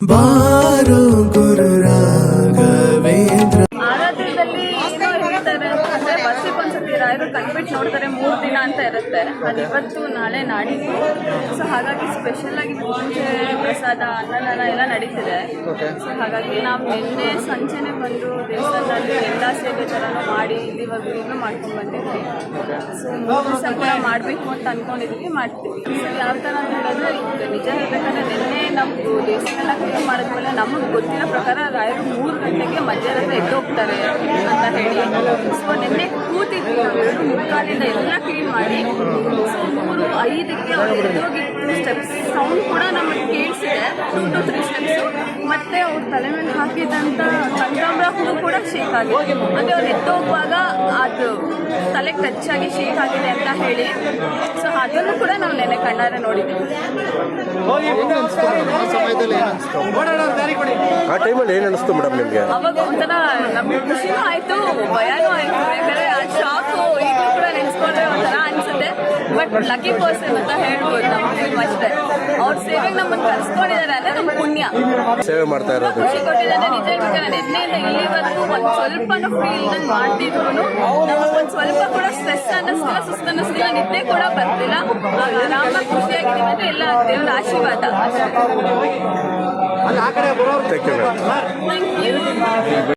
ಬಾರೋ ಗುರು ರಾಘವೇಂದ್ರ. ಆರಾಧ್ಯದಲ್ಲಿ ಏನೋ ಹೇಳ್ತಾರೆ ಅಂದ್ರೆ ವರ್ಷಕ್ಕೊಂದ್ಸತಿ ರಾಯರು ಕಣ್ಬಿಟ್ಟು ನೋಡ್ತಾರೆ 3 ದಿನ ಅಂತ ಇರುತ್ತೆ. ಅದು ಇವತ್ತು ನಾಳೆ ನಾಡಿದ್ದು. ಸೊ ಹಾಗಾಗಿ ಸ್ಪೆಷಲ್ ಆಗಿ ಪೂಜೆ ಪ್ರಸಾದ ಅನ್ನದಾನ ಎಲ್ಲ ನಡೀತಿದೆ. ಸೊ ಹಾಗಾಗಿ ನಾವು ನಿನ್ನೆ ಸಂಜೆನೆ ಬಂದು ದೇವಸ್ಥಾನದಲ್ಲಿ ಎಲ್ಲ ಸೇವೆ ಥರನೂ ಮಾಡಿ ಇಲ್ಲಿವರೆಗೂ ಮಾಡ್ಕೊಂಡು ಬಂದಿದ್ವಿ. ಸೊ 3 ದಿವಸ ಕೂಡ ಮಾಡಬೇಕು ಅಂತ ಅಂದ್ಕೊಂಡಿದ್ವಿ, ಮಾಡ್ತೀವಿ. ಸೊ ಯಾವ ಥರ ಅಂತ ಹೇಳಿದ್ರೆ ಈಗ ನಿಜ ಹೇಳ್ಬೇಕಂದ್ರೆ ನಿನ್ನೆ ನಮ್ಮದು ದೇವಸ್ಥಾನ ಕ್ಲೀನ್ ಮಾಡಿದ್ಮೇಲೆ ನಮಗೆ ಗೊತ್ತಿರೋ ಪ್ರಕಾರ ರಾಯರು 3 ಗಂಟೆಗೆ ಮಧ್ಯಾಹ್ನದ ಎದ್ದು ಹೋಗ್ತಾರೆ ಅಂತ ಹೇಳಿ. ಸೊ ನಿನ್ನೆ ಕೂತಿದ್ವಿ ನಾವು 2:45 ಎಲ್ಲ ಕ್ಲೀನ್ ಮಾಡಿ. ಸೊ 3:05 ಅವ್ರು ಎದ್ದೋಗಿದ್ದು ಸ್ಟೆಪ್ಸ್ ಸೌಂಡ್ ಕೂಡ ನಮಗೆ ಕೇಳಿಸಿದೆ, 2 to 3 ಸ್ಟೆಪ್ಸು. ಮತ್ತು ಅವ್ರ ತಲೆ ಮೇಲೆ ಹಾಕಿದಂಥ ಕನಕಾಂಬರ ಹೂ ಕೂಡ ಶೇಕ್ ಆಗಿದೆ. ಅಂದರೆ ಅವ್ರು ಎದ್ದೋಗುವಾಗ ಅದು ತಲೆ ಟಚ್ಚಾಗಿ ಶೇಕ್ ಆಗಿದೆ ಅಂತ ಹೇಳಿ. ಸೊ ಅದನ್ನು ಕೂಡ ನಾವು ನೆನೆ ಕಣ್ಣಾರೆ ನೋಡಿದ್ದೀವಿ. ಆ ಟೈಮಲ್ಲಿ ಏನು ಅನಿಸ್ತು ಮೇಡಮ್ ನಿಮಗೆ? ಅವಾಗ ಒಂಥರ ನಮ್ಗೆ ಖುಷಿನೂ ಆಯಿತು, ಭಯನೂ ಆಯಿತು. ಯಾಕಂದರೆ ಆ ಶಾಕು ಈಗಲೂ ಕೂಡ ನೆನೆಸ್ಕೊಂಡ್ರೆ ಒಂಥರ ಅನಿಸುತ್ತೆ. ಬಟ್ ಲಕ್ಕಿ ಪರ್ಸನ್ ಅಂತ ಹೇಳ್ಬೋದು ನಮ್ಗೆ ಅಷ್ಟೇ. ಅವ್ರ ಸೇವೆಗೆ ನಮ್ಮನ್ನು ಕರೆಸ್ಕೊಂಡಿದ್ದಾರೆ ಅಂದರೆ ನಮ್ಮ ಪುಣ್ಯ. ಸೇವೆ ಮಾಡ್ತಾ ಇರೋದು ಖುಷಿ ಕೊಟ್ಟಿದ್ದಾರೆ. ನಿಜ ಹೇಳ್ಬೇಕಾದ್ರೆ ನಿನ್ನೆಯಿಂದ ಇಲ್ಲಿವರೆಗೂ ಒಂದು ಸ್ವಲ್ಪನೂ ಫ್ರೀ ಇಲ್ದಂಗೆ ಮಾಡ್ತಿದ್ರು. ನಮಗೆ ಒಂದು ಸ್ವಲ್ಪ ಕೂಡ ಸ್ಟ್ರೆಸ್ ಅನ್ನಿಸ್ತಿಲ್ಲ, ಸುಸ್ತು ಅನ್ನಿಸ್ತಿಲ್ಲ, ನಿದ್ದೆ ಕೂಡ ಬರ್ತಿಲ್ಲ. ಆರಾಮಾಗಿ ಖುಷಿಯಾಗಿದ್ದೀವಿ ಅಂದರೆ ಎಲ್ಲ ದೇವರ ಆಶೀರ್ವಾದ. Thank you. Thank you.